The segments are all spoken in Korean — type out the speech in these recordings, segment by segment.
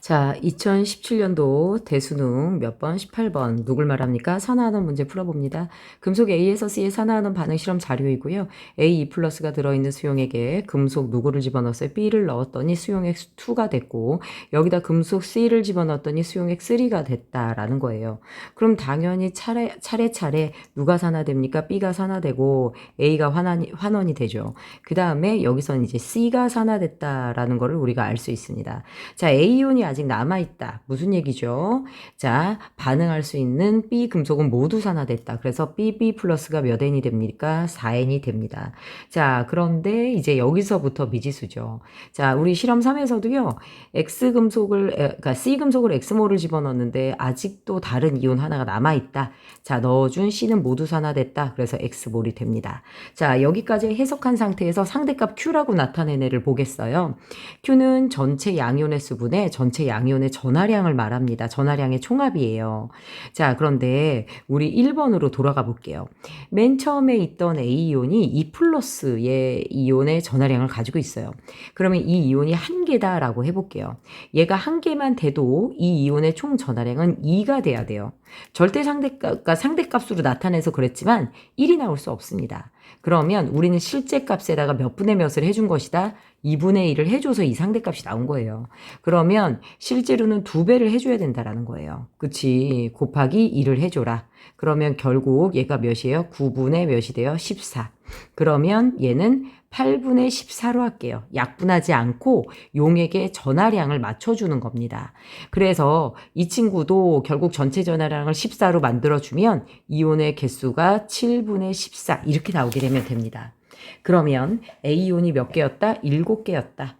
자, 2017년도 대수능 몇 번? 18번. 누굴 말합니까? 산화하는 문제 풀어봅니다. 금속 A에서 C에 산화하는 반응 실험 자료이고요. A2 플러스가 들어있는 수용액에 금속 누구를 집어넣었어요? B를 넣었더니 수용액 2가 됐고, 여기다 금속 C를 집어넣었더니 수용액 3가 됐다라는 거예요. 그럼 당연히 차례차례 누가 산화됩니까? B가 산화되고 A가 환원이 되죠. 그 다음에 여기서는 이제 C가 산화됐다라는 거를 우리가 알 수 있습니다. 자, A이온이 아직 남아있다. 무슨 얘기죠? 자, 반응할 수 있는 B 금속은 모두 산화됐다. 그래서 BB 플러스가 몇 N이 됩니까? 4N이 됩니다. 자, 그런데 이제 여기서부터 미지수죠. 자, 우리 실험 3에서도요, 그러니까 C 금속을 X모를 집어넣었는데 아직도 다른 이온 하나가 남아있다. 자, 넣어준 C는 모두 산화됐다. 그래서 X몰이 됩니다. 자, 여기까지 해석한 상태에서 상대값 Q라고 나타낸 애를 보겠어요. Q는 전체 양이온의 수분의 전체 양이온의 전하량을 말합니다. 전하량의 총합이에요. 자, 그런데 우리 1번으로 돌아가 볼게요. 맨 처음에 있던 A이온이 2+의 이온의 전하량을 가지고 있어요. 그러면 이 이온이 한 개다라고 해볼게요. 얘가 한 개만 돼도 이 이온의 총 전하량은 2가 돼야 돼요. 절대 상대값으로 나타내서 그랬지만 1이 나올 수 없습니다. 그러면 우리는 실제 값에다가 몇 분의 몇을 해준 것이다? 2분의 1을 해줘서 이 상대값이 나온 거예요. 그러면 실제로는 2배를 해줘야 된다라는 거예요. 그치? 곱하기 1을 해줘라. 그러면 결국 얘가 몇이에요? 9분의 몇이 돼요? 14. 그러면 얘는 8분의 14로 할게요. 약분하지 않고 용액의 전하량을 맞춰주는 겁니다. 그래서 이 친구도 결국 전체 전하량을 14로 만들어주면 이온의 개수가 7분의 14 이렇게 나오게 되면 됩니다. 그러면 A이온이 몇 개였다? 7개였다.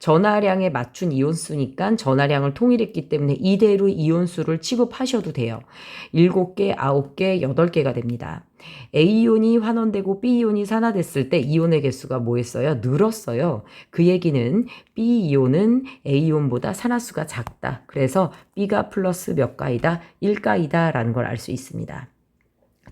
전하량에 맞춘 이온수니까 전하량을 통일했기 때문에 이대로 이온수를 취급하셔도 돼요. 7개, 9개, 8개가 됩니다. A이온이 환원되고 B이온이 산화됐을 때 이온의 개수가 뭐였어요? 늘었어요. 그 얘기는 B이온은 A이온보다 산화수가 작다. 그래서 B가 플러스 몇 가이다? 1가이다 라는 걸 알 수 있습니다.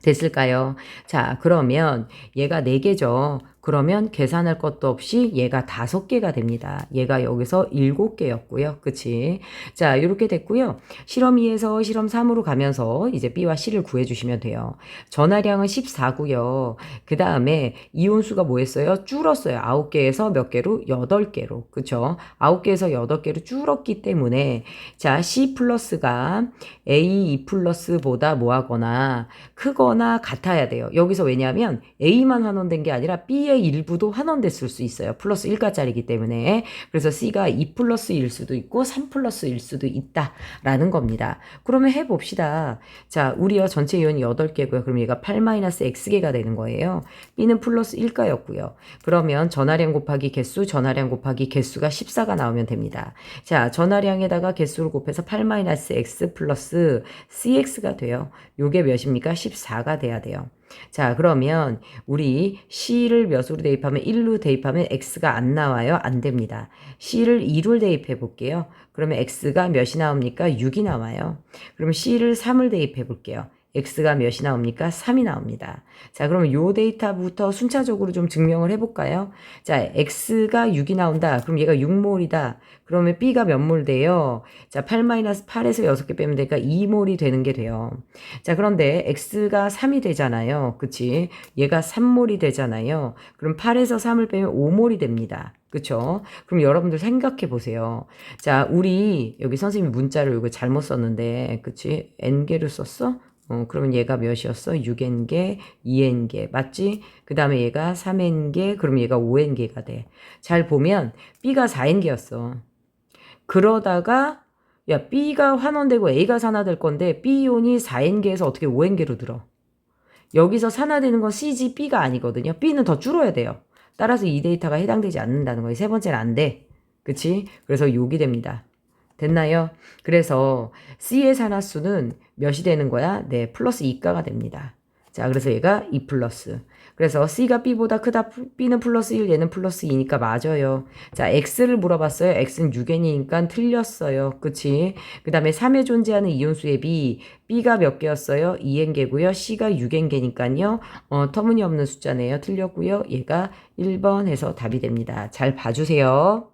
됐을까요? 자, 그러면 얘가 4개죠. 그러면 계산할 것도 없이 얘가 5개가 됩니다. 얘가 여기서 7개였고요. 그치? 자, 이렇게 됐고요. 실험 2에서 실험 3으로 가면서 이제 B와 C를 구해주시면 돼요. 전하량은 14고요. 그 다음에 이온수가 뭐였어요? 줄었어요. 9개에서 몇 개로? 8개로. 그쵸? 9개에서 8개로 줄었기 때문에 자, C 플러스가 A2 플러스보다 뭐하거나 크거나 같아야 돼요. 여기서 왜냐하면 A만 환원된 게 아니라 B의 일부도 환원됐을 수 있어요. 플러스 1가짜리이기 때문에. 그래서 C가 2 플러스일 수도 있고 3 플러스일 수도 있다라는 겁니다. 그러면 해봅시다. 자, 우리요 전체 이온이 8개고요. 그럼 얘가 8-X개가 되는 거예요. B는 플러스 1가였고요. 그러면 전하량 곱하기 개수, 전하량 곱하기 개수가 14가 나오면 됩니다. 자, 전하량에다가 개수를 곱해서 8-X 플러스 CX가 돼요. 요게 몇입니까? 14가 돼야 돼요. 자, 그러면 우리 C를 몇으로 대입하면 1로 대입하면 X가 안 나와요? 안 됩니다. C를 2로 대입해 볼게요. 그러면 X가 몇이 나옵니까? 6이 나와요. 그럼 C를 3을 대입해 볼게요. X가 몇이 나옵니까? 3이 나옵니다. 자, 그러면 요 데이터부터 순차적으로 좀 증명을 해볼까요? 자, X가 6이 나온다. 그럼 얘가 6몰이다. 그러면 B가 몇 몰 돼요? 자, 8-8에서 6개 빼면 되니까 2몰이 되는 게 돼요. 자, 그런데 X가 3이 되잖아요. 그치? 얘가 3몰이 되잖아요. 그럼 8에서 3을 빼면 5몰이 됩니다. 그쵸? 그럼 여러분들 생각해 보세요. 자, 우리 여기 선생님이 문자를 이거 잘못 썼는데, 그치? N개를 썼어? 그러면 얘가 몇이었어? 6n개, 2n개. 맞지? 그 다음에 얘가 3n개, 그럼 얘가 5n개가 돼. 잘 보면 B가 4n개였어. 그러다가 야, B가 환원되고 A가 산화될 건데 B이온이 4n개에서 어떻게 5n개로 들어? 여기서 산화되는 건 C지 B가 아니거든요. B는 더 줄어야 돼요. 따라서 이 데이터가 해당되지 않는다는 거예요. 세 번째는 안 돼. 그치? 그래서 욕이 됩니다. 됐나요? 그래서 C의 산화수는 몇이 되는 거야? 네, 플러스 2가가 됩니다. 자, 그래서 얘가 2 플러스. 그래서 C가 B보다 크다. B는 플러스 1, 얘는 플러스 2니까 맞아요. 자, X를 물어봤어요. X는 6n이니까 틀렸어요. 그치? 그 다음에 3에 존재하는 이온수의 B. B가 몇 개였어요? 2n개고요. C가 6n개니까요. 터무니없는 숫자네요. 틀렸고요. 얘가 1번 해서 답이 됩니다. 잘 봐주세요.